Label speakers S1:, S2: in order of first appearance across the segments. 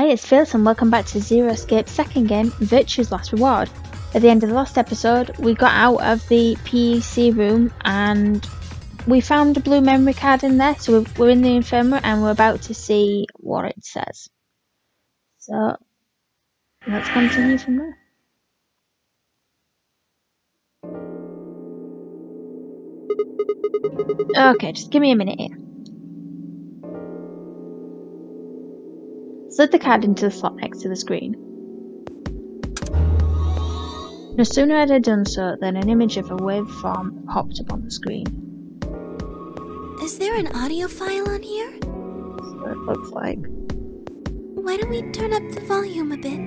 S1: Hi, it's Phil and welcome back to Zero Escape's second game, Virtue's Last Reward. At the end of the last episode, we got out of the PEC room and we found a blue memory card in there, so we're in the infirmary and we're about to see what it says. So, let's continue from there. Okay, just give me a minute here. Slid the card into the slot next to the screen. No sooner had I done so than an image of a waveform popped up on the screen.
S2: Is there an audio file on here?
S1: So it looks like.
S2: Why don't we turn up the volume a bit?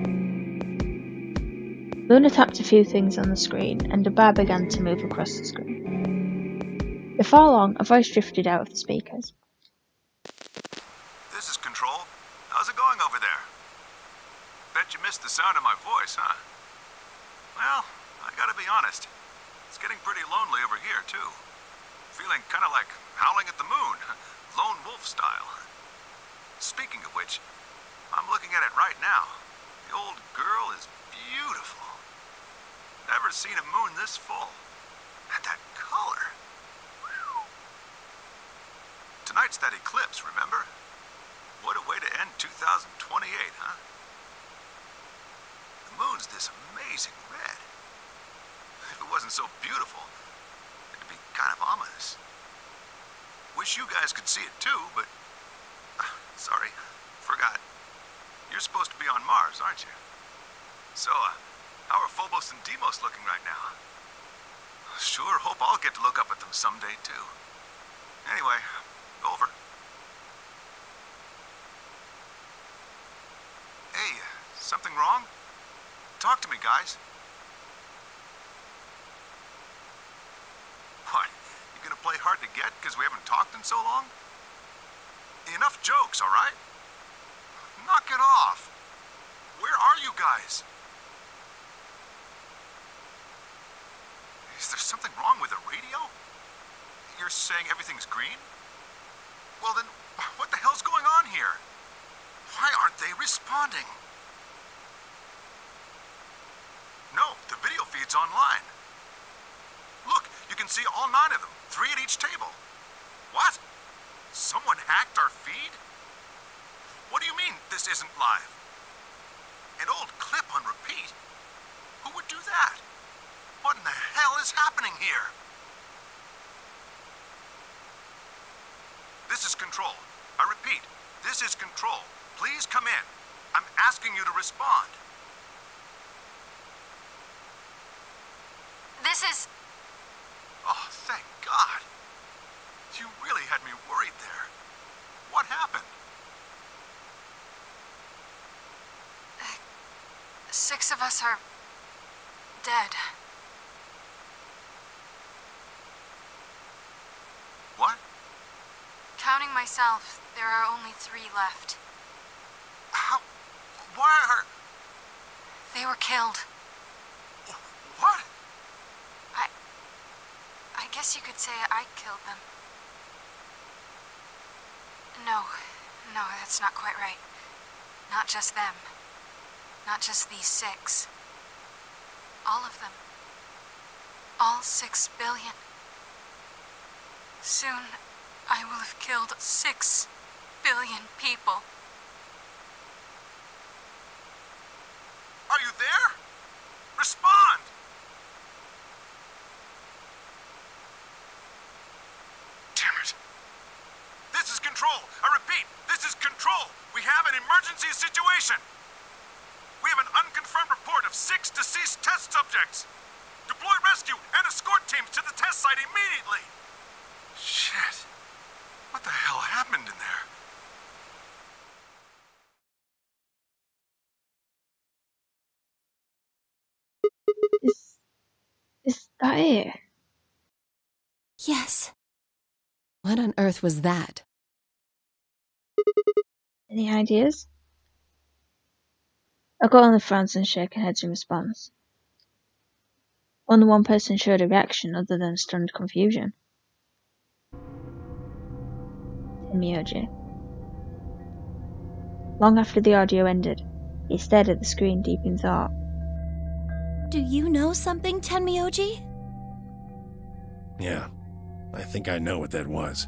S1: Luna tapped a few things on the screen and a bar began to move across the screen. Before long, a voice drifted out of the speakers.
S3: This is Control. How's it going over there? Bet you missed the sound of my voice, huh? Well, I gotta be honest. It's getting pretty lonely over here, too. Feeling kinda like howling at the moon, lone wolf style. Speaking of which, I'm looking at it right now. The old girl is beautiful. Never seen a moon this full. And that color. Whew. Tonight's that eclipse, remember? What a way to end 2028, huh? The moon's this amazing red. If it wasn't so beautiful, it'd be kind of ominous. Wish you guys could see it too, but... sorry, forgot. You're supposed to be on Mars, aren't you? So, how are Phobos and Deimos looking right now? Sure hope I'll get to look up at them someday too. Anyway, over. Hey, something wrong? Talk to me, guys. What? You gonna play hard to get because we haven't talked in so long? Enough jokes, all right? Knock it off. Where are you guys? Is there something wrong with the radio? You're saying everything's green? Well then, what the hell's going on here? Why aren't they responding? No, the video feed's online. Look, you can see all 9 of them, 3 at each table. What? Someone hacked our feed? What do you mean this isn't live? An old clip on repeat? Who would do that? What in the hell is happening here? This is Control. I repeat, this is Control. Please come in. I'm asking you to respond.
S2: This is...
S3: Oh, thank God. You really had me worried there. What happened?
S2: 6 of us are... dead.
S3: What?
S2: Counting myself, there are only 3 left.
S3: How? Why are...
S2: They were killed.
S3: What?
S2: I guess you could say I killed them. No, that's not quite right. Not just them. Not just these 6. All of them. All 6 billion. Soon, I will have killed 6 billion people.
S3: Are you there? Respond! Damn it. This is Control. I repeat, this is Control. We have an emergency situation. We have an unconfirmed report of 6 deceased test subjects. Deploy rescue and escort teams to the test site immediately. Shit. What the hell happened in there?
S1: Is that it?
S2: Yes.
S4: What on earth was that?
S1: Any ideas? I got on the frowns and shaking heads in response. Only one person showed a reaction other than stunned confusion. Miyoji. Long after the audio ended, he stared at the screen deep in thought.
S5: Do you know something, Tenmyoji?
S6: Yeah, I think I know what that was.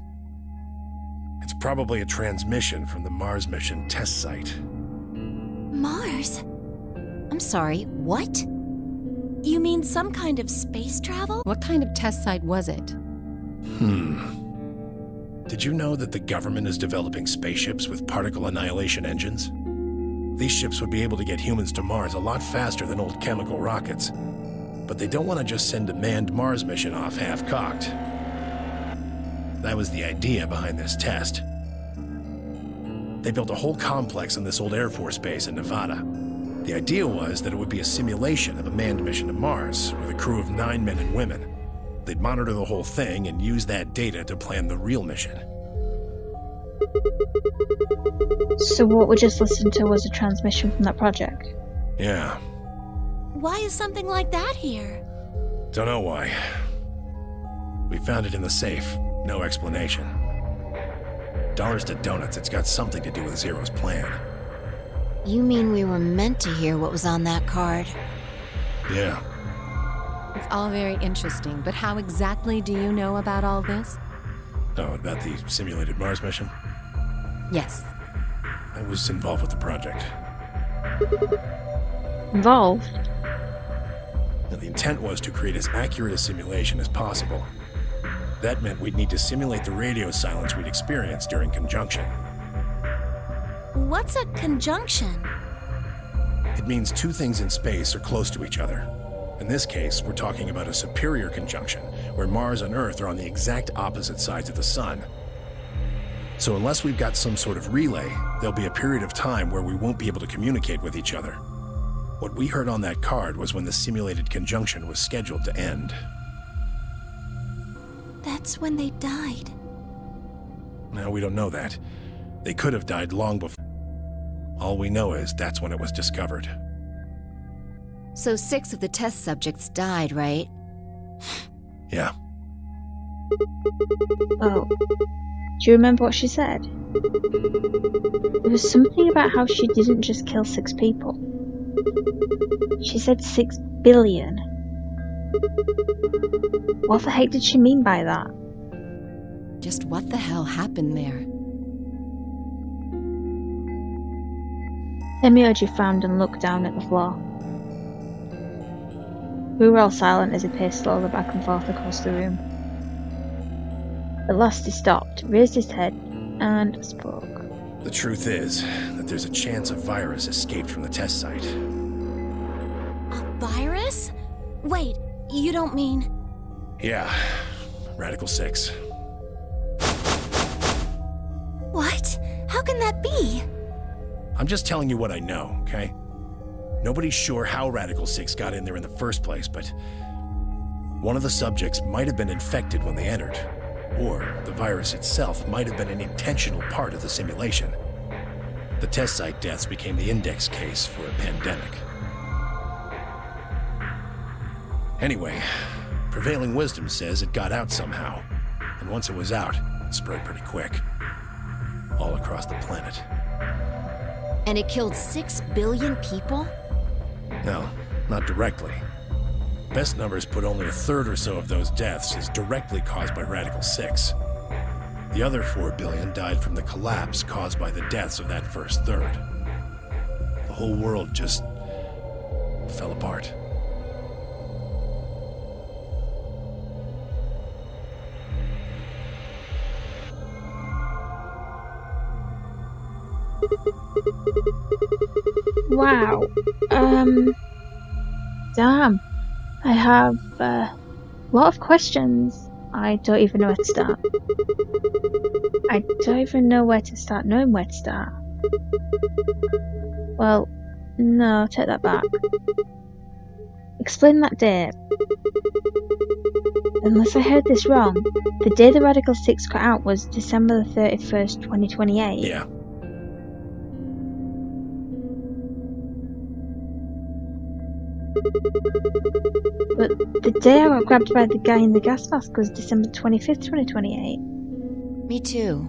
S6: It's probably a transmission from the Mars mission test site.
S5: Mars? I'm sorry, what? You mean some kind of space travel?
S4: What kind of test site was it?
S6: Did you know that the government is developing spaceships with particle annihilation engines? These ships would be able to get humans to Mars a lot faster than old chemical rockets. But they don't want to just send a manned Mars mission off half-cocked. That was the idea behind this test. They built a whole complex on this old Air Force base in Nevada. The idea was that it would be a simulation of a manned mission to Mars with a crew of 9 men and women. They'd monitor the whole thing and use that data to plan the real mission.
S1: So what we just listened to was a transmission from that project?
S6: Yeah.
S5: Why is something like that here?
S6: Don't know why. We found it in the safe. No explanation. Dollars to donuts, it's got something to do with Zero's plan.
S5: You mean we were meant to hear what was on that card?
S6: Yeah.
S4: It's all very interesting, but how exactly do you know about all this?
S6: Oh, about the simulated Mars mission?
S4: Yes.
S6: I was involved with the project.
S1: Involved?
S6: Now, the intent was to create as accurate a simulation as possible. That meant we'd need to simulate the radio silence we'd experienced during conjunction.
S5: What's a conjunction?
S6: It means two things in space are close to each other. In this case, we're talking about a superior conjunction, where Mars and Earth are on the exact opposite sides of the Sun. So unless we've got some sort of relay, there'll be a period of time where we won't be able to communicate with each other. What we heard on that card was when the simulated conjunction was scheduled to end.
S5: That's when they died.
S6: Now, we don't know that. They could have died long before. All we know is that's when it was discovered.
S5: So 6 of the test subjects died, right?
S6: Yeah.
S1: Oh. Do you remember what she said? There was something about how she didn't just kill 6 people. She said 6 billion. What the heck did she mean by that?
S4: Just what the hell happened there?
S1: Tenmyoji frowned and looked down at the floor. We were all silent as he paced slowly back and forth across the room. At last he stopped, raised his head, and spoke.
S6: The truth is that there's a chance a virus escaped from the test site.
S5: A virus? Wait, you don't mean...
S6: Yeah, Radical 6.
S5: What? How can that be?
S6: I'm just telling you what I know, okay? Nobody's sure how Radical 6 got in there in the first place, but one of the subjects might have been infected when they entered, or the virus itself might have been an intentional part of the simulation. The test site deaths became the index case for a pandemic. Anyway, prevailing wisdom says it got out somehow, and once it was out, it spread pretty quick, all across the planet.
S5: And it killed 6 billion people?
S6: No, not directly. Best numbers put only a third or so of those deaths as directly caused by Radical 6. The other 4 billion died from the collapse caused by the deaths of that first third. The whole world just fell apart.
S1: Wow. Damn. I have a lot of questions. I don't even know where to start. I don't even know where to start knowing where to start. Well, no, take that back. Explain that date. Unless I heard this wrong, the day the Radical 6 got out was December the 31st, 2028.
S6: Yeah.
S1: But the day I got grabbed by the guy in the gas mask was December 25th, 2028.
S5: Me too.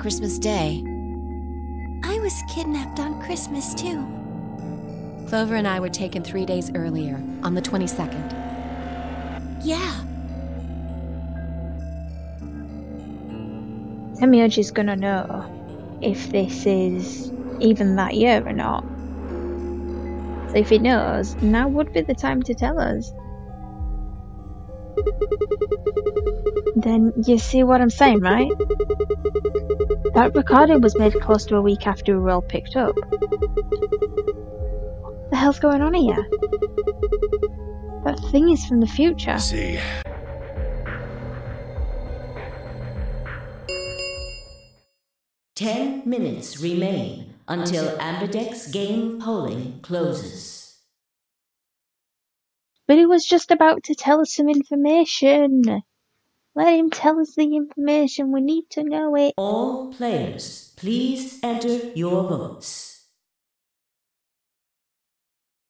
S5: Christmas Day. I was was kidnapped on Christmas, too.
S4: Clover and I were taken 3 days earlier, on the 22nd.
S5: Yeah.
S1: Semioji's gonna know if this is even that year or not. So if he knows, now would be the time to tell us. Then you see what I'm saying, right? That recording was made close to a week after we were all picked up. What the hell's going on here? That thing is from the future.
S6: See.
S7: Ten minutes remain until Ambidex game polling closes.
S1: But he was just about to tell us some information. Let him tell us the information. We need to know it.
S7: All players, please enter your votes.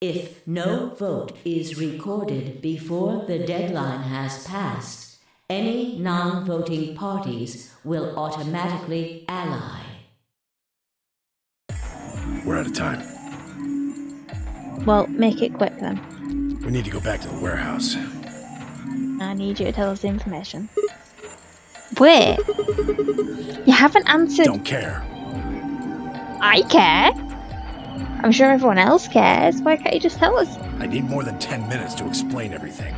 S7: If no vote is recorded before the deadline has passed, any non-voting parties will automatically ally.
S6: We're out of time.
S1: Well, make it quick then.
S6: We need to go back to the warehouse.
S1: I need you to tell us the information. Wait! You haven't answered.
S6: Don't care.
S1: I care. I'm sure everyone else cares. Why can't you just tell us?
S6: I need more than 10 minutes to explain everything.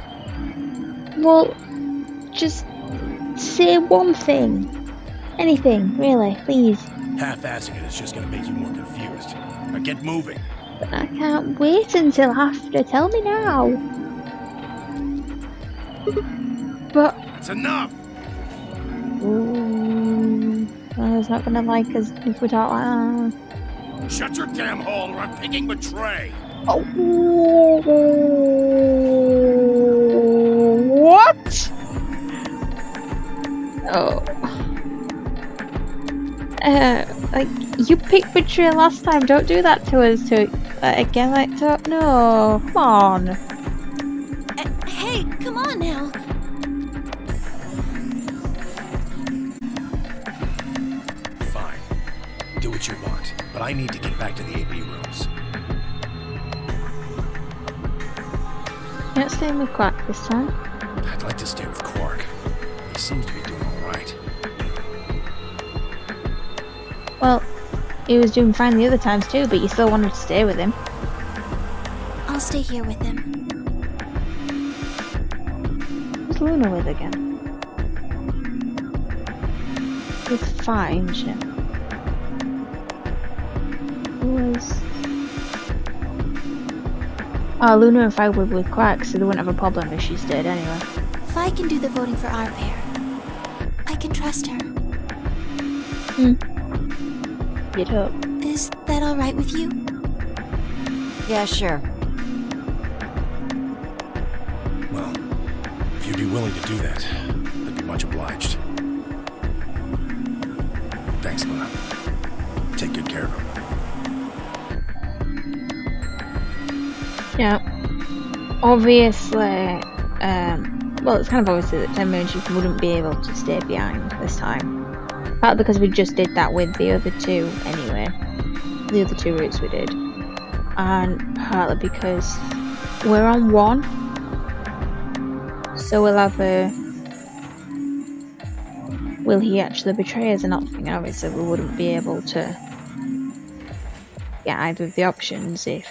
S1: Well, just say one thing. Anything, really, please.
S6: Half-assing it is just gonna make you more confused. Now get moving.
S1: But I can't wait until after. Tell me now. But...
S6: That's enough!
S1: Ooh, I was not gonna like us if we talk like that.
S6: Shut your damn hole or I'm picking the tray!
S1: Oh, what? Oh. Like, you picked betrayal last time, don't do that to us again, like, no, come on.
S5: Hey, come on now.
S6: Fine. Do what you want, but I need to get back to the AB rooms.
S1: You're not staying with Quack this time.
S6: I'd like to stay with Quark. He seems to be doing alright.
S1: Well, he was doing fine the other times too, but you still wanted to stay with him.
S5: I'll stay here with him.
S1: Who's Luna with again? It's fine, isn't she? Who was... Oh, Luna and Fi were with Quack, so they wouldn't have a problem if she stayed anyway.
S5: Fi can do the voting for our pair. I can trust her.
S1: You'd hope.
S5: Is that alright with you?
S4: Yeah, sure.
S6: Well, if you'd be willing to do that, I'd be much obliged. Thanks, Luna. Take good care of him.
S1: Yeah. Obviously, well, it's kind of obvious that 10 minutes you wouldn't be able to stay behind this time. Partly because we just did that with the other two anyway. The other two routes we did. And partly because we're on one. So we'll have a... Will he actually betray us or not? And obviously we wouldn't be able to get either of the options if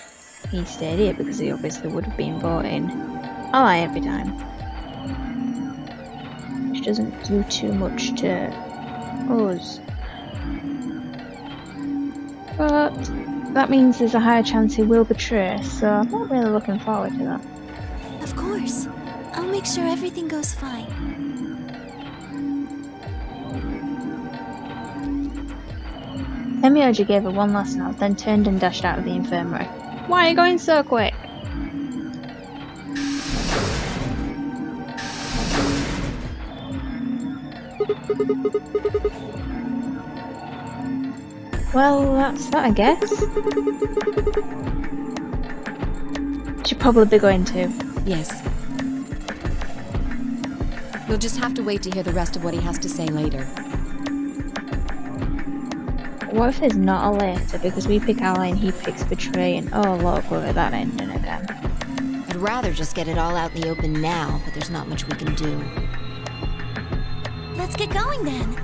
S1: he stayed here, because he obviously would have been voting ally every time. Which doesn't do too much to us. But that means there's a higher chance he will betray, so I'm not really looking forward to that.
S5: Of course. I'll make sure everything goes fine.
S1: Semioji gave her one last nod, then turned and dashed out of the infirmary. Why are you going so quick? Well, that's that, I guess. Should probably be going to.
S4: Yes. We'll just have to wait to hear the rest of what he has to say later.
S1: What if there's not a later because we pick ally and he picks betray and oh look, we're at that ending again.
S5: I'd rather just get it all out in the open now, but there's not much we can do.
S8: Let's get going then.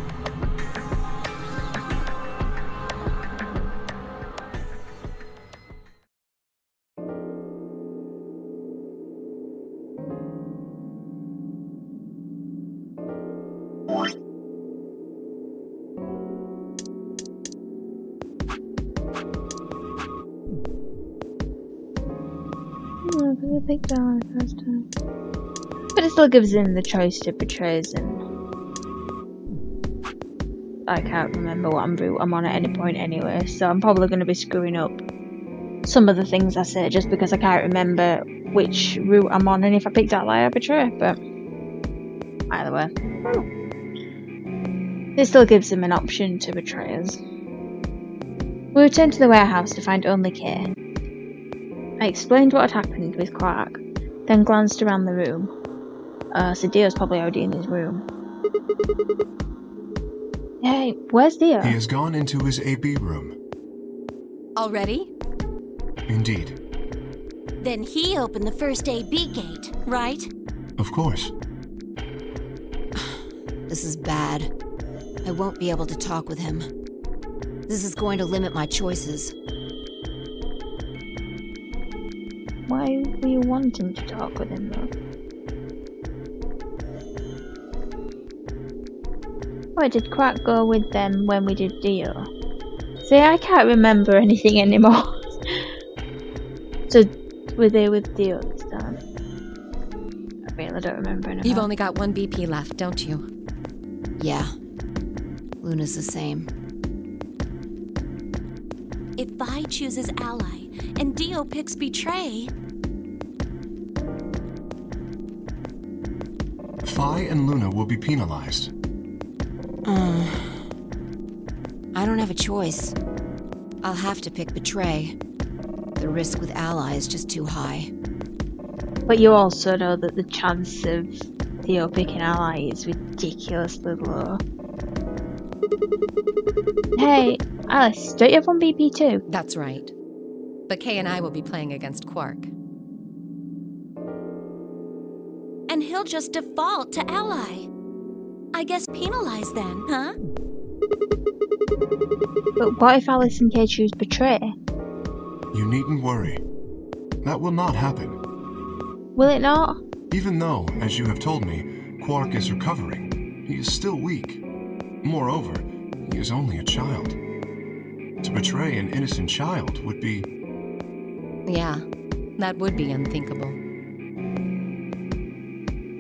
S1: Look, we picked ally first time. But it still gives him the choice to betray us, and I can't remember what route I'm on at any point anyway, so I'm probably going to be screwing up some of the things I say just because I can't remember which route I'm on and if I picked ally or betray, but either way. It still gives him an option to betray us. We returned to the warehouse to find only Kay. I explained what had happened with Quark, then glanced around the room. So Dio's probably already in his room. Hey, where's Dio?
S9: He has gone into his AB room.
S5: Already?
S9: Indeed.
S8: Then he opened the first AB gate, right?
S9: Of course.
S5: This is bad. I won't be able to talk with him. This is going to limit my choices.
S1: Why were you wanting to talk with him though? Why did Quark go with them when we did Dio? See, I can't remember anything anymore. So, were they with Dio this time? I really don't remember anymore.
S4: You've only got one BP left, don't you?
S5: Yeah. Luna's the same.
S8: If Vi chooses ally and Dio picks betray...
S9: Phi and Luna will be penalized.
S5: I don't have a choice. I'll have to pick betray. The risk with ally is just too high.
S1: But you also know that the chance of Dio picking ally is ridiculously low. Hey, Alice, don't you have one BP too?
S4: That's right. But Kay and I will be playing against Quark.
S8: And he'll just default to ally. I guess penalize then, huh?
S1: But what if Alice and Kay choose betray?
S9: You needn't worry. That will not happen.
S1: Will it not?
S9: Even though, as you have told me, Quark is recovering, he is still weak. Moreover, he is only a child. To betray an innocent child would be...
S4: Yeah, that would be unthinkable.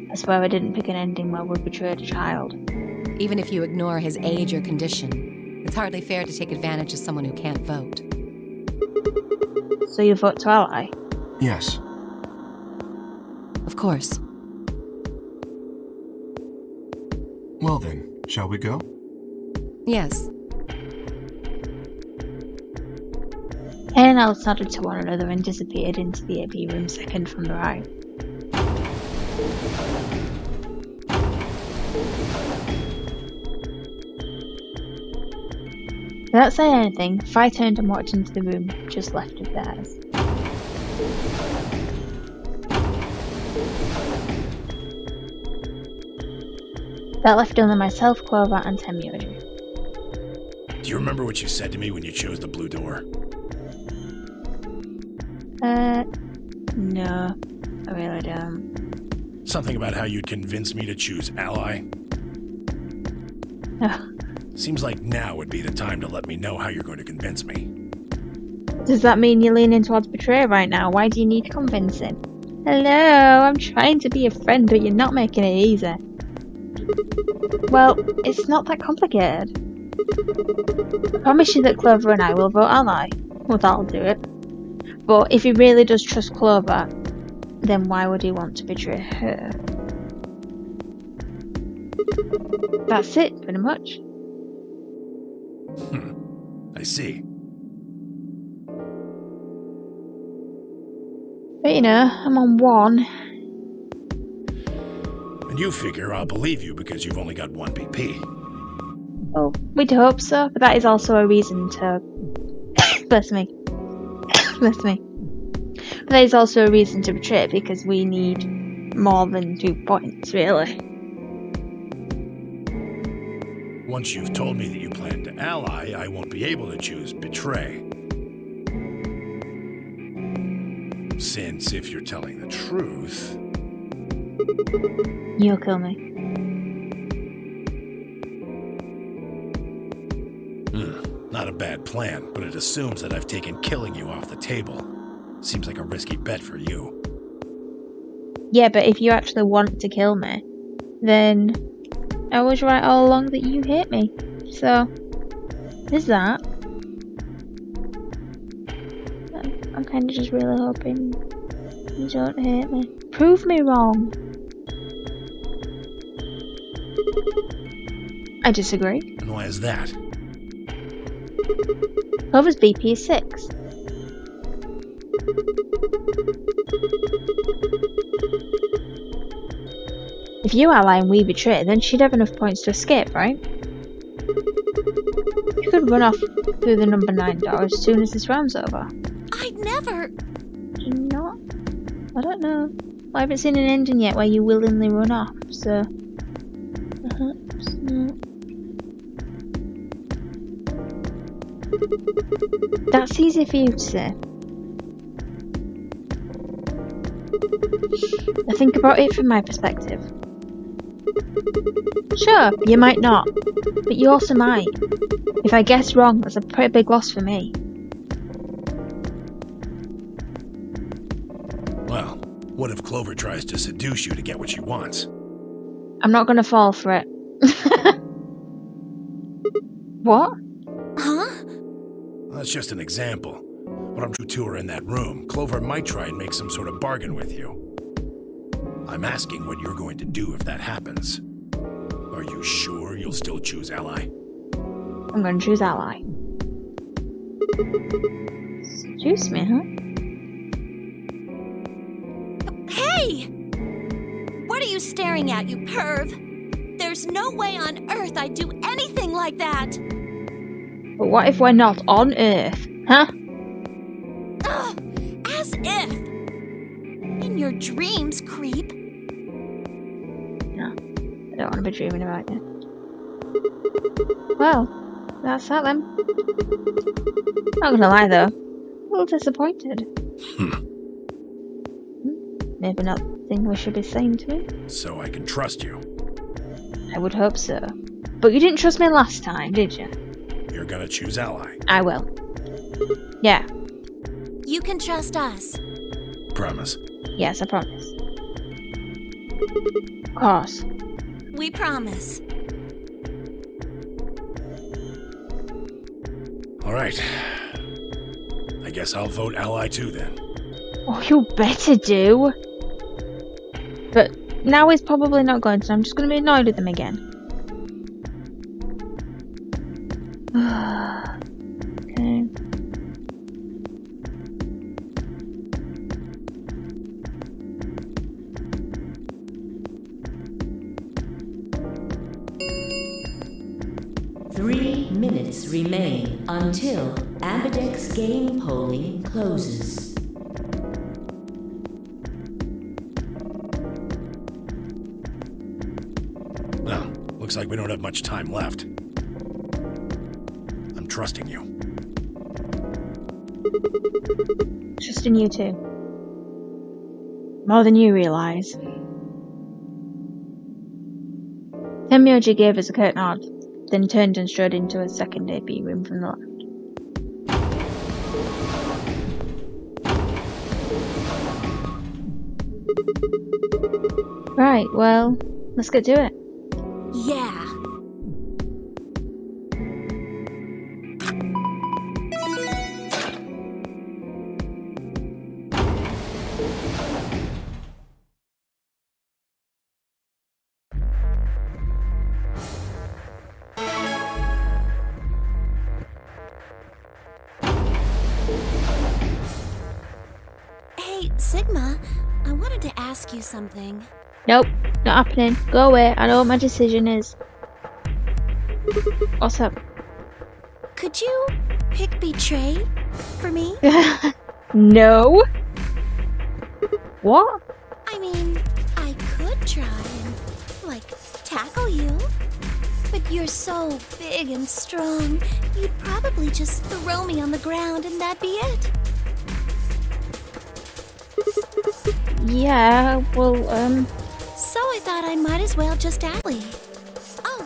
S1: I swear I didn't pick an ending where we betrayed a child.
S4: Even if you ignore his age or condition, it's hardly fair to take advantage of someone who can't vote.
S1: So you vote to ally?
S9: Yes.
S4: Of course.
S9: Well then, shall we go?
S4: Yes.
S1: Kay and Alice nodded to one another and disappeared into the AB room second from the right. Without saying anything, Fi turned and walked into the room just left of theirs. That left only myself, Clover, and Temuji.
S6: Do you remember what you said to me when you chose the blue door?
S1: No, I really don't.
S6: Something about how you'd convince me to choose ally?
S1: No.
S6: Seems like now would be the time to let me know how you're going to convince me.
S1: Does that mean you're leaning towards betrayal right now? Why do you need convincing? Hello, I'm trying to be a friend, but you're not making it easy. Well, it's not that complicated. I promise you that Clover and I will vote ally. Well, that'll do it. But if he really does trust Clover, then why would he want to betray her? That's it, pretty much.
S6: I see.
S1: But you know, I'm on one.
S6: And you figure I'll believe you because you've only got one BP.
S1: Well, we'd hope so, but that is also a reason to... Bless me. Bless me. But that is also a reason to betray, because we need more than 2 points, really.
S6: Once you've told me that you plan to ally, I won't be able to choose betray. Since, if you're telling the truth...
S1: You'll kill me.
S6: Not a bad plan, but it assumes that I've taken killing you off the table. Seems like a risky bet for you.
S1: Yeah, but if you actually want to kill me, then I was right all along that you hate me. So, there's that. I'm kind of just really hoping you don't hate me. Prove me wrong. I disagree.
S6: And why is that?
S1: Clover's BP is 6. If you ally and we betray, then she'd have enough points to escape, right? You could run off through the number 9 door as soon as this round's over.
S8: I'd never...
S1: Do you not? I don't know. I haven't seen an ending yet where you willingly run off, so... Perhaps not. That's easy for you to say. I think about it from my perspective. Sure, you might not, but you also might. If I guess wrong, that's a pretty big loss for me.
S6: Well, what if Clover tries to seduce you to get what she wants?
S1: I'm not gonna fall for it. What?
S8: Huh?
S6: That's just an example. But I'm true to her in that room. Clover might try and make some sort of bargain with you. I'm asking what you're going to do if that happens. Are you sure you'll still choose ally?
S1: I'm gonna choose ally. Seduce me, huh?
S8: Hey! What are you staring at, you perv? There's no way on Earth I'd do anything like that!
S1: But what if we're not on Earth, huh?
S8: Ugh, as if! In your dreams, creep.
S1: No, I don't want to be dreaming about you. Well, that's that then. Not gonna lie though, a little disappointed. Maybe not the thing we should be saying to me.
S6: So I can trust you.
S1: I would hope so. But you didn't trust me last time, did you?
S6: You're gonna choose ally.
S1: I will. Yeah.
S8: You can trust us.
S6: Promise.
S1: Yes, I promise. Of course.
S8: We promise.
S6: Alright. I guess I'll vote ally too then.
S1: Oh, you better do. But now he's probably not going to, so I'm just going to be annoyed with him again. Okay.
S7: Three minutes remain until Ambidex game polling closes.
S6: Well, looks like we don't have much time left. I'm trusting you.
S1: Trusting you too. More than you realise. Tenmyoji gave us a curt nod, then turned and strode into a second AP room from the left. Right, well, let's get to it.
S8: Yeah. Hey, Sigma, I wanted to ask you something.
S1: Nope, not happening. Go away, I know what my decision is. What's up?
S8: Could you pick betray for me?
S1: No. What?
S8: I mean, I could try and, like, tackle you. But you're so big and strong, you'd probably just throw me on the ground and that'd be it.
S1: Yeah, well,
S8: So I thought I might as well just ally. Oh,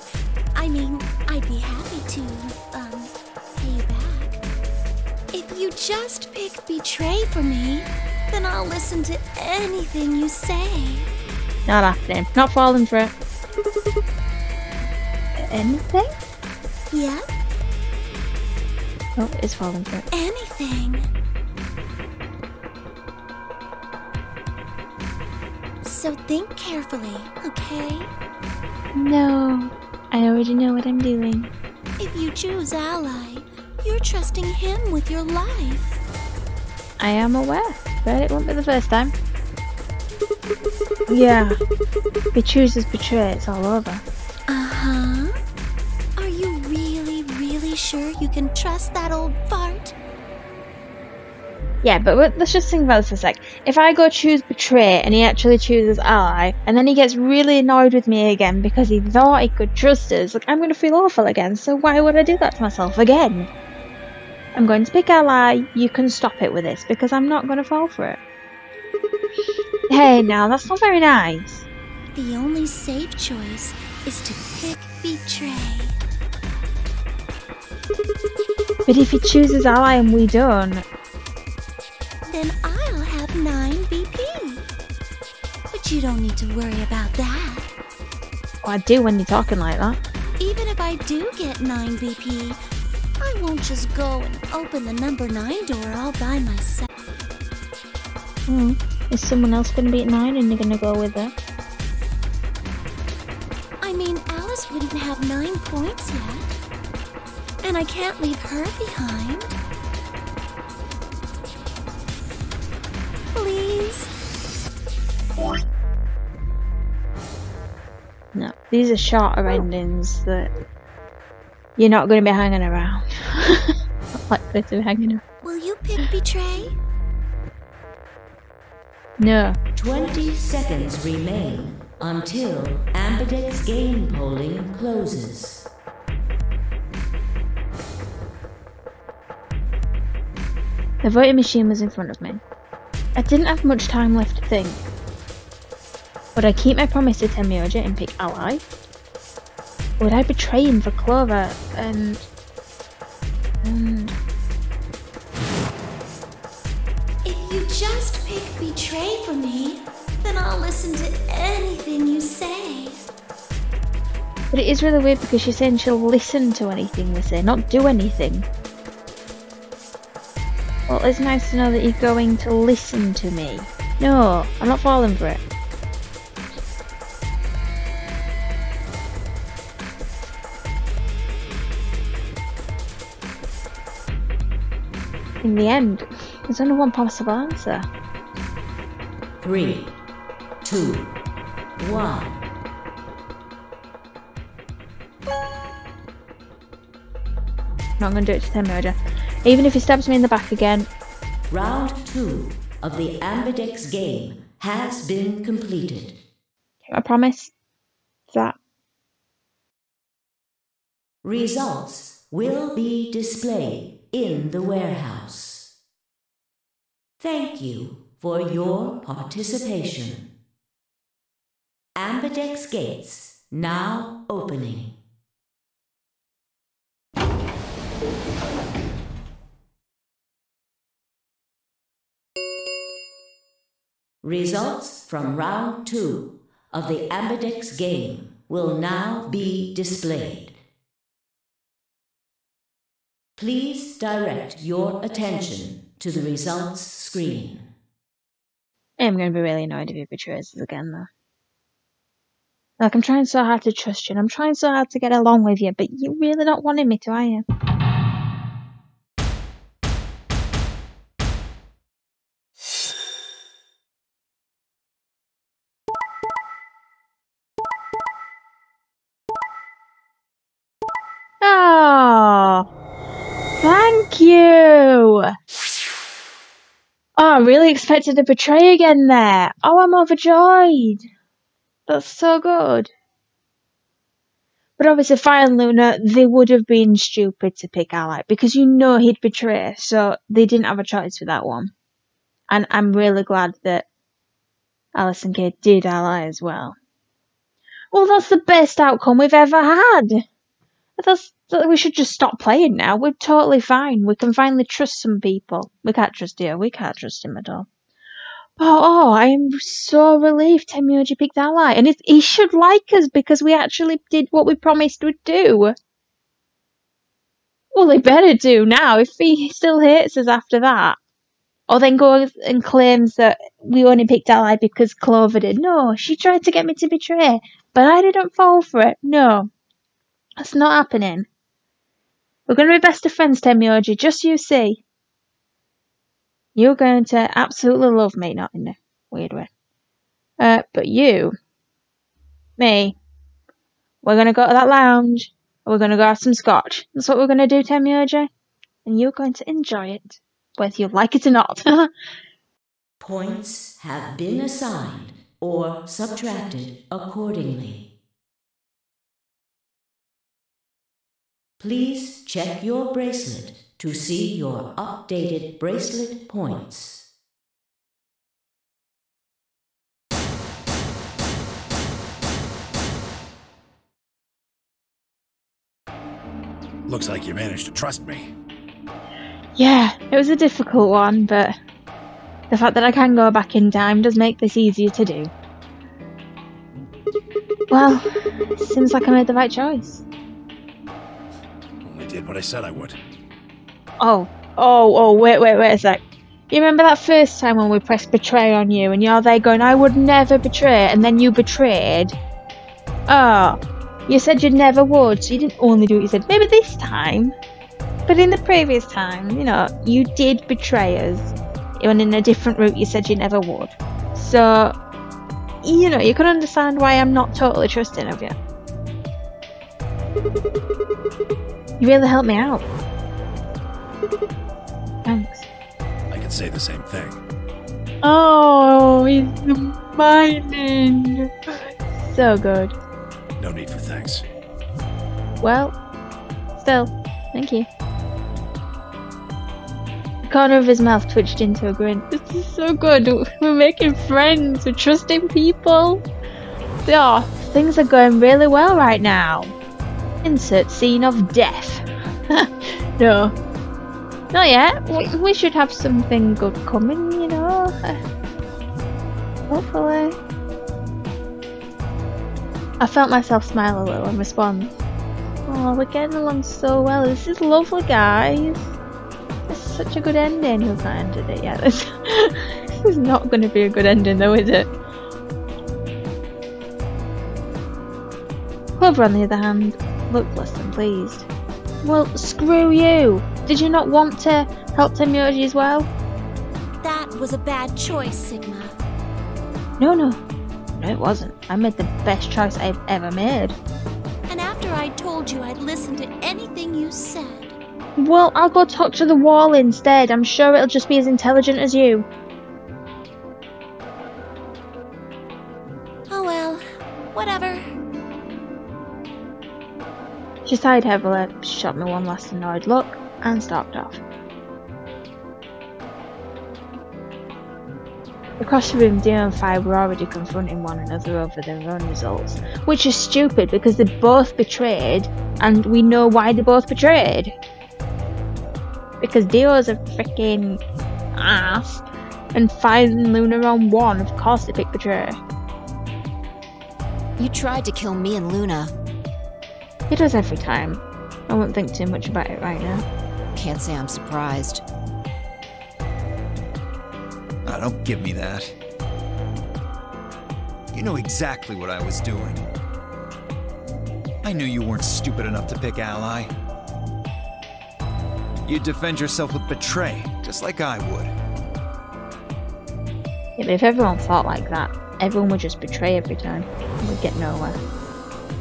S8: I mean, I'd be happy to, pay you back. If you just pick betray for me, then I'll listen to anything you say.
S1: not happening. Not falling for it. Anything?
S8: Yeah?
S1: Oh, it's falling for it.
S8: Anything. So think carefully, okay?
S1: No, I already know what I'm doing.
S8: If you choose ally, you're trusting him with your life.
S1: I am aware, but it won't be the first time. Yeah, if he chooses betray, it's all over.
S8: Uh-huh. Are you really, really sure you can trust that old fart?
S1: Yeah, but let's just think about this for a sec. If I go choose betray and he actually chooses ally, and then he gets really annoyed with me again because he thought he could trust us, like, I'm going to feel awful again, so why would I do that to myself again? I'm going to pick ally, you can stop it with this, because I'm not going to fall for it. Hey, now, that's not very nice.
S8: The only safe choice is to pick betray.
S1: But if he chooses ally and we don't...
S8: Then I'll have 9 BP. But you don't need to worry about that.
S1: Well, I do when you're talking like that.
S8: Even if I do get 9 BP, I won't just go and open the number 9 door all by myself.
S1: Is someone else going to be at 9 and you're going to go with her?
S8: I mean, Alice wouldn't have 9 points yet. And I can't leave her behind. Please?
S1: No, these are shorter endings that you're not going to be hanging around. Not likely to be hanging around.
S8: Will you pick betray?
S1: No.
S7: 20 seconds remain until Ambidex game polling closes.
S1: The voting machine was in front of me. I didn't have much time left to think. Would I keep my promise to Temioja and pick ally? Would I betray him for Clover and...
S8: If you just pick betray for me, then I'll listen to anything you say.
S1: But it is really weird because she's saying she'll listen to anything we say, not do anything. Well, it's nice to know that you're going to listen to me. No, I'm not falling for it. In the end, there's only one possible answer.
S7: 3, 2, 1.
S1: Not going to do it to Temioja. Even if he stabs me in the back again.
S7: Round 2 of the Ambidex game has been completed.
S1: I promise. That.
S7: Results will be displayed in the warehouse. Thank you for your participation. Ambidex gates now opening. Results from round 2 of the Ambidex game will now be displayed. Please direct your attention to the results screen.
S1: I'm going to be really annoyed if he betrays us again, though. Like, I'm trying so hard to trust you, and I'm trying so hard to get along with you, but you're really not wanting me to, are you? I really expected to betray again there. Oh, I'm overjoyed. That's so good. But obviously, Fire and Luna, they would have been stupid to pick Ally because you know he'd betray, so they didn't have a choice with that one. And I'm really glad that Alice and Kate did Ally as well. Well, that's the best outcome we've ever had. We should just stop playing now. We're totally fine. We can finally trust some people. We can't trust Dio. We can't trust him at all. Oh, I am so relieved Temyoji picked Ally. And he should like us because we actually did what we promised we'd do. Well, he better do now if he still hates us after that. Or then goes and claims that we only picked Ally because Clover did. No, she tried to get me to betray, but I didn't fall for it. No, that's not happening. We're going to be best of friends, Temyoji, just you see. You're going to absolutely love me, not in a weird way. But you, me, we're going to go to that lounge, and we're going to go have some scotch. That's what we're going to do, Temyoji. And you're going to enjoy it, whether you like it or not.
S7: Points have been assigned or subtracted accordingly. Please check your bracelet to see your updated bracelet points.
S6: Looks like you managed to trust me.
S1: Yeah, it was a difficult one, but the fact that I can go back in time does make this easier to do. Well, seems like I made the right choice.
S6: Only did what I said I would.
S1: Wait a sec. You remember that first time when we pressed betray on you and you're there going, I would never betray, and then you betrayed? Oh, you said you never would, so you didn't only do what you said. Maybe this time. But in the previous time, you know, you did betray us. And in a different route you said you never would. So, you know, you can understand why I'm not totally trusting of you. You really helped me out. Thanks.
S6: I could say the same thing.
S1: Oh, he's smiling. So good.
S6: No need for thanks.
S1: Well, still, thank you. The corner of his mouth twitched into a grin. This is so good. We're making friends. We're trusting people. Oh, things are going really well right now. Insert scene of death. No. Not yet. We should have something good coming, you know. Hopefully. I felt myself smile a little in response. Oh, we're getting along so well. This is lovely, guys. It's such a good ending. Who's not ended it yet? This is not going to be a good ending, though, is it? Clover, on the other hand, looked less than pleased. Well, screw you! Did you not want to help Temyoji as well?
S8: That was a bad choice, Sigma.
S1: No, it wasn't. I made the best choice I've ever made.
S8: And after I told you I'd listen to anything you said.
S1: Well, I'll go talk to the wall instead. I'm sure it'll just be as intelligent as you.
S8: Oh well, whatever.
S1: She sighed heavily, shot me one last annoyed look, and stalked off. Across the room, Dio and Fi were already confronting one another over their own results, which is stupid because they both betrayed, and we know why they both betrayed. Because Dio's a freaking ass, and Fi and Luna are on one. Of course they picked betray.
S5: You tried to kill me and Luna.
S1: He does every time. I won't think too much about it right now.
S5: Can't say I'm surprised.
S10: Oh, don't give me that. You know exactly what I was doing. I knew you weren't stupid enough to pick Ally. You'd defend yourself with betray, just like I would.
S1: Yeah, but if everyone thought like that, everyone would just betray every time. We'd get nowhere.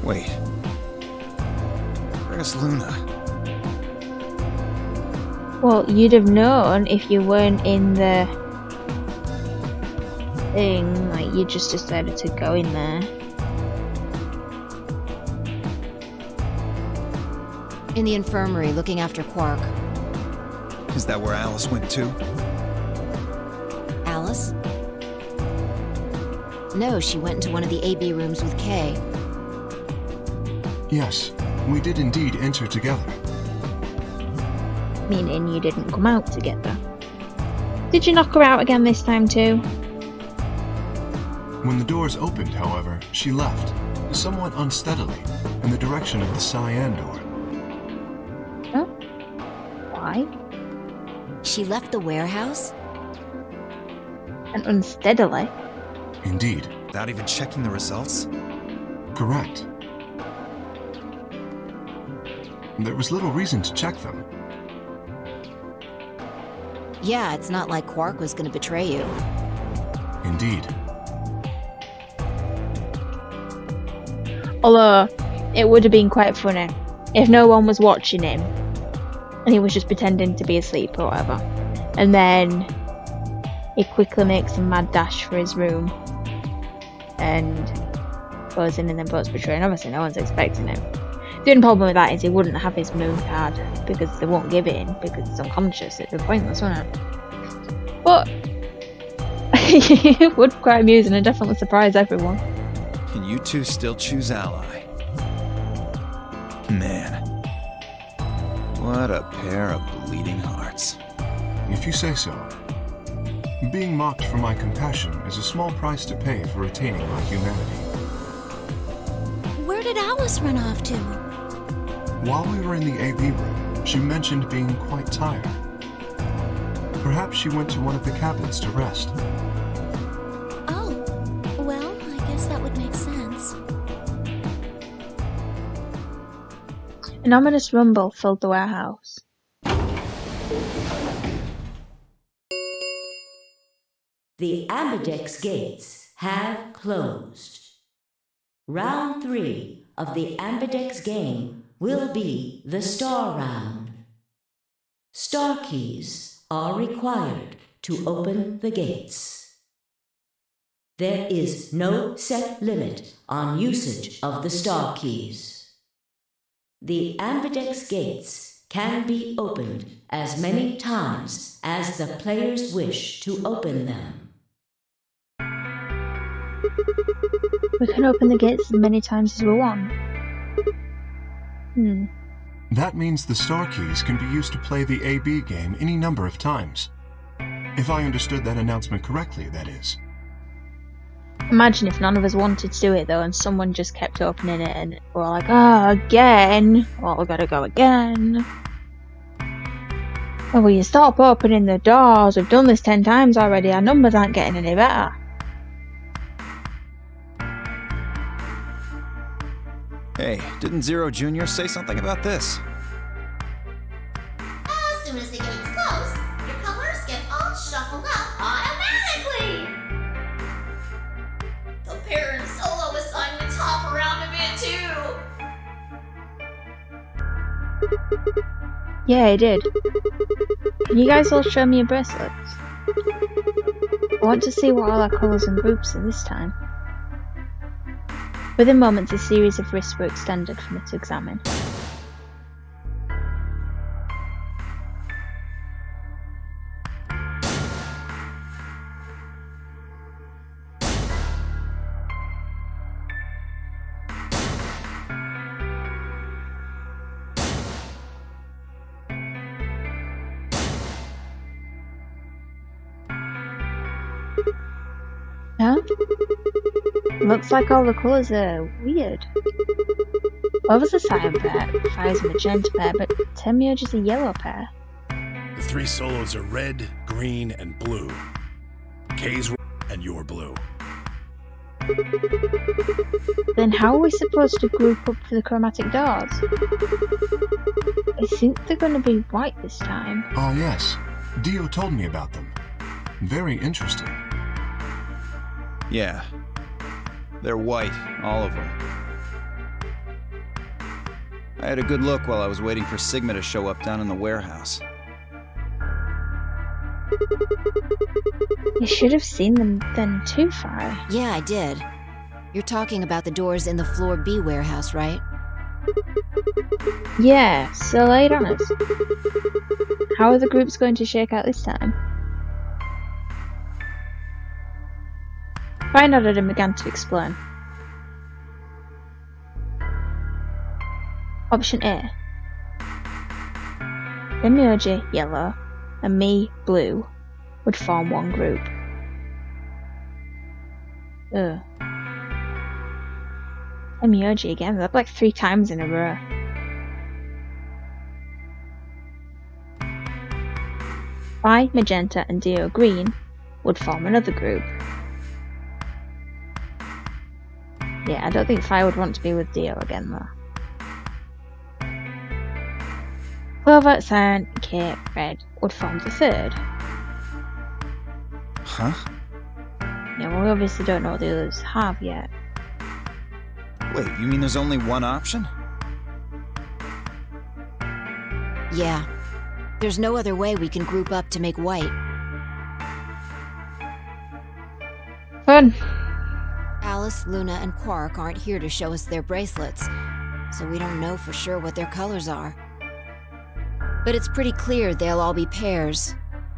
S10: Wait. Where's Luna?
S1: Well, you'd have known if you weren't in the thing, like you just decided to go in there.
S5: In the infirmary, looking after Quark.
S10: Is that where Alice went too?
S5: Alice? No, she went into one of the AB rooms with Kay.
S9: Yes, we did indeed enter together.
S1: Meaning you didn't come out together. Did you knock her out again this time too?
S9: When the doors opened, however, she left, somewhat unsteadily, in the direction of the cyan door.
S1: Huh? Why?
S5: She left the warehouse?
S1: And unsteadily?
S9: Indeed.
S10: Without even checking the results?
S9: Correct. There was little reason to check them.
S5: Yeah, it's not like Quark was gonna betray you.
S9: Indeed.
S1: Although, it would have been quite funny if no one was watching him and he was just pretending to be asleep or whatever. And then he quickly makes a mad dash for his room and goes in and then votes betraying. Obviously, no one's expecting him. The only problem with that is he wouldn't have his moon card because they won't give it in because it's unconscious. It'd be pointless, wouldn't it? But it would be quite amusing and definitely surprise everyone.
S10: And you two still choose Ally. Man. What a pair of bleeding hearts.
S9: If you say so. Being mocked for my compassion is a small price to pay for retaining my humanity.
S8: Where did Alice run off to?
S9: While we were in the AB room, she mentioned being quite tired. Perhaps she went to one of the cabins to rest.
S8: Oh, well, I guess that would make sense.
S1: An ominous rumble filled the warehouse.
S7: The Ambidex gates have closed. Round 3 of the Ambidex game will be the Star Round. Star keys are required to open the gates. There is no set limit on usage of the Star keys. The Ambidex gates can be opened as many times as the players wish to open them.
S1: We can open the gates as many times as we want.
S9: That means the star keys can be used to play the AB game any number of times. If I understood that announcement correctly, that is.
S1: Imagine if none of us wanted to do it though and someone just kept opening it and we're like, oh, again? Well, we gotta go again. Oh, will you stop opening the doors? We've done this 10 times already. Our numbers aren't getting any better.
S10: Hey, didn't Zero Jr. say something about this?
S11: As soon as the gates close, your colors get all shuffled up automatically. The parent solo assignments hop around a bit too.
S1: Yeah, I did. Can you guys all show me your bracelets? I want to see what all our colours and groups are this time. Within moments, a series of wrists were extended for me to examine. Huh? Looks like all the colours are weird. Over's a cyan pair, Fire's a magenta pair, but Temio's a yellow pair.
S6: The 3 solos are red, green, and blue. K's and you're blue.
S1: Then how are we supposed to group up for the chromatic doors? I think they're going to be white this time.
S9: Ah, yes. Dio told me about them. Very interesting.
S10: Yeah. They're white, all of them. I had a good look while I was waiting for Sigma to show up down in the warehouse.
S1: You should have seen them then too, Fi.
S5: Yeah, I did. You're talking about the doors in the Floor B warehouse, right?
S1: Yeah, so lay it on us. How are the groups going to shake out this time? Fi nodded and began to explain. Option A. Demioji, yellow, and me, blue, would form one group. Ugh. Demioji again, that's like 3 times in a row. Fi, magenta, and Dio green would form another group. Yeah, I don't think Fi would want to be with Dio again though. Clover, cyan, K, red would form the third.
S10: Huh?
S1: Yeah, well, we obviously don't know what the others have yet.
S10: Wait, you mean there's only one option?
S5: Yeah. There's no other way we can group up to make white.
S1: Fun!
S5: Alice, Luna, and Quark aren't here to show us their bracelets, so we don't know for sure what their colors are. But it's pretty clear they'll all be pairs,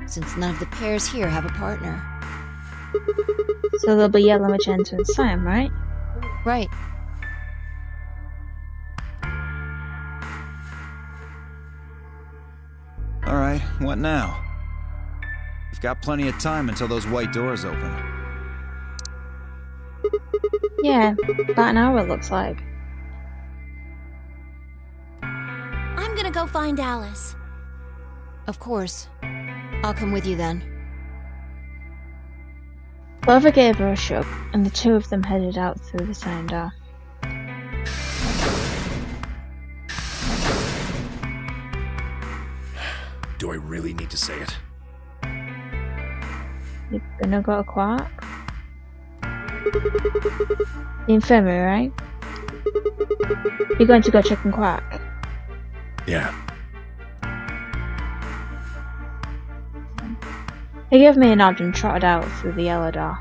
S5: since none of the pairs here have a partner.
S1: So there'll be yellow, magenta, and cyan, right?
S5: Right.
S10: Alright, what now? We've got plenty of time until those white doors open.
S1: Yeah, about an hour it looks like.
S8: I'm gonna go find Alice.
S5: Of course. I'll come with you then.
S1: Clover gave her a shrug, and the two of them headed out through the sign door.
S6: Do I really need to say it?
S1: You're gonna go to Quark? The infirmary, right? You're going to go check on Quark?
S6: Yeah.
S1: He gave me a nod and trotted out through the yellow door.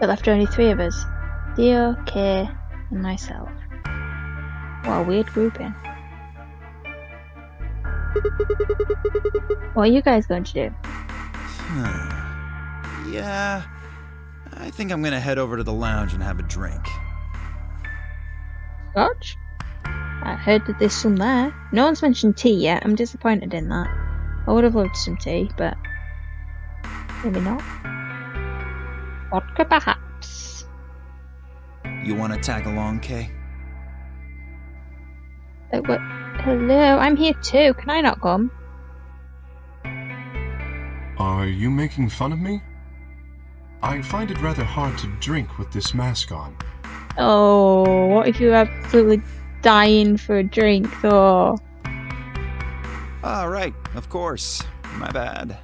S1: It left only 3 of us. Dio, Kay, and myself. What a weird grouping. What are you guys going to do?
S10: Yeah, I think I'm gonna head over to the lounge and have a drink.
S1: Scotch? I heard that there's some there. No one's mentioned tea yet. I'm disappointed in that. I would have loved some tea, but maybe not. Vodka, perhaps.
S10: You wanna tag along, Kay?
S1: What? Hello, I'm here too. Can I not come?
S9: Are you making fun of me? I find it rather hard to drink with this mask on.
S1: Oh, what if you're absolutely dying for a drink, though?
S10: Ah, right, of course. My bad.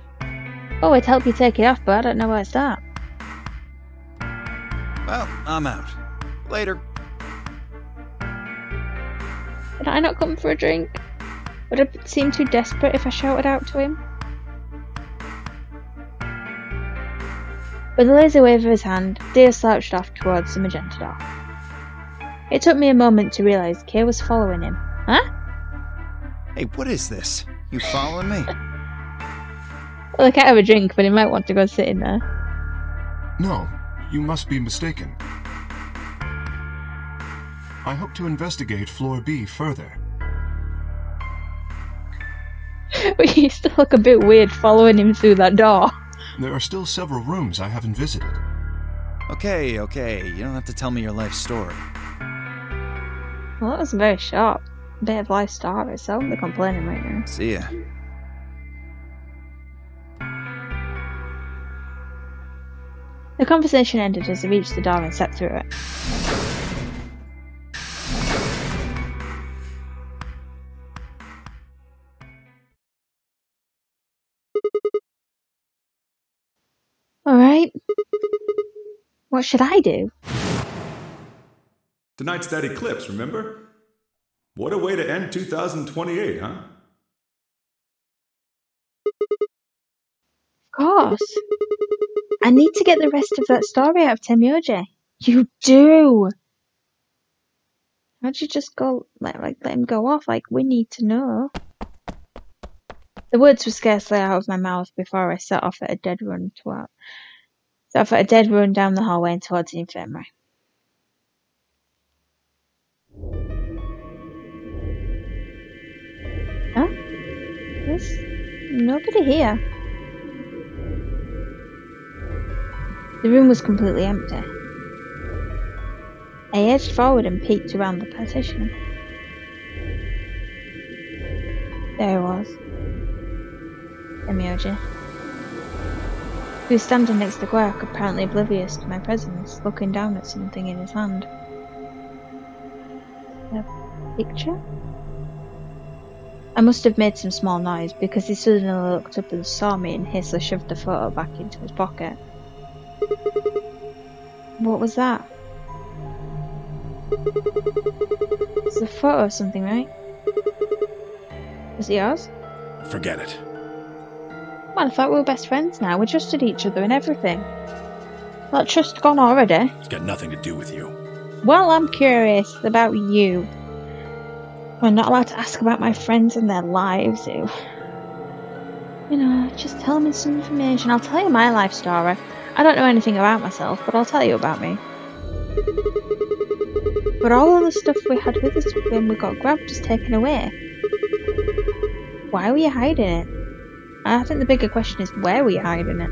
S1: Oh, I'd help you take it off, but I don't know where to start.
S10: Well, I'm out. Later.
S1: Would I not come for a drink? Would I seem too desperate if I shouted out to him? With a lazy wave of his hand, Dio slouched off towards the magenta door. It took me a moment to realise Kay was following him. Huh?
S10: Hey, what is this? You following me?
S1: Well, I can't have a drink, but he might want to go sit in there.
S9: No, you must be mistaken. I hope to investigate Floor B further.
S1: But you still look a bit weird following him through that door.
S9: There are still several rooms I haven't visited.
S10: Okay, you don't have to tell me your life story.
S1: Well, that was very sharp. Bit of life story, so I won't be complaining right now.
S10: See ya.
S1: The conversation ended as they reached the door and stepped through it. Alright. What should I do?
S3: Tonight's that eclipse, remember? What a way to end 2028, huh?
S1: course. I need to get the rest of that story out of Temyoji. You do. How'd you just go, let him go off? Like, we need to know. The words were scarcely out of my mouth before I set off at a dead run down the hallway and towards the infirmary. Huh? There's nobody here. The room was completely empty. I edged forward and peeked around the partition. There he was. Temyoji. He was standing next to Quark, apparently oblivious to my presence, looking down at something in his hand. A picture? I must have made some small noise, because he suddenly looked up and saw me and hastily shoved the photo back into his pocket. What was that? It's a photo of something, right? Was it yours?
S6: Forget it.
S1: Well, I thought we were best friends now. We trusted each other and everything. That trust gone already?
S6: It's got nothing to do with you.
S1: Well, I'm curious about you. I'm not allowed to ask about my friends and their lives. You know, just tell me some information. I'll tell you my life story. I don't know anything about myself, but I'll tell you about me. But all of the stuff we had with us when we got grabbed is taken away. Why were you hiding it? I think the bigger question is, where were you hiding it?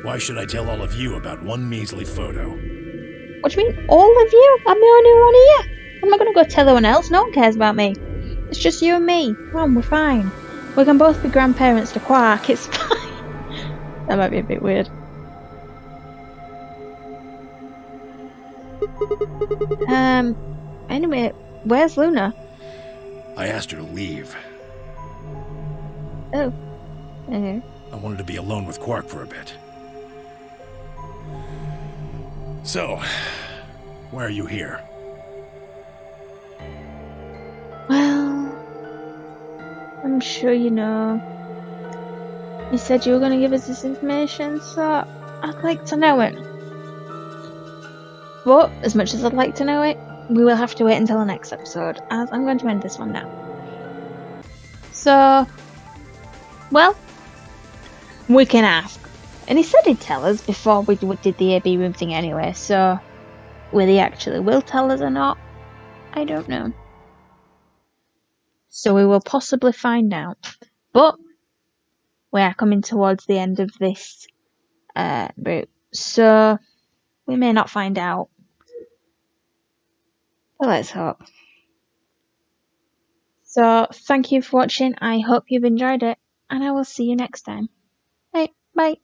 S6: Why should I tell all of you about one measly photo?
S1: What do you mean, all of you? I'm the only one here. I'm not going to go tell anyone else. No one cares about me. It's just you and me. Come on, we're fine. We can both be grandparents to Quark. It's fine. That might be a bit weird. Anyway, where's Luna?
S6: I asked her to leave.
S1: Oh. Okay.
S6: I wanted to be alone with Quark for a bit. So, why are you here?
S1: Well, I'm sure you know. You said you were going to give us this information, so I'd like to know it. But, as much as I'd like to know it, we will have to wait until the next episode, as I'm going to end this one now. So, well, we can ask. And he said he'd tell us before we did the AB room thing anyway, so whether he actually will tell us or not, I don't know. So we will possibly find out. But we are coming towards the end of this route, so we may not find out. But let's hope. So thank you for watching. I hope you've enjoyed it, and I will see you next time. Bye.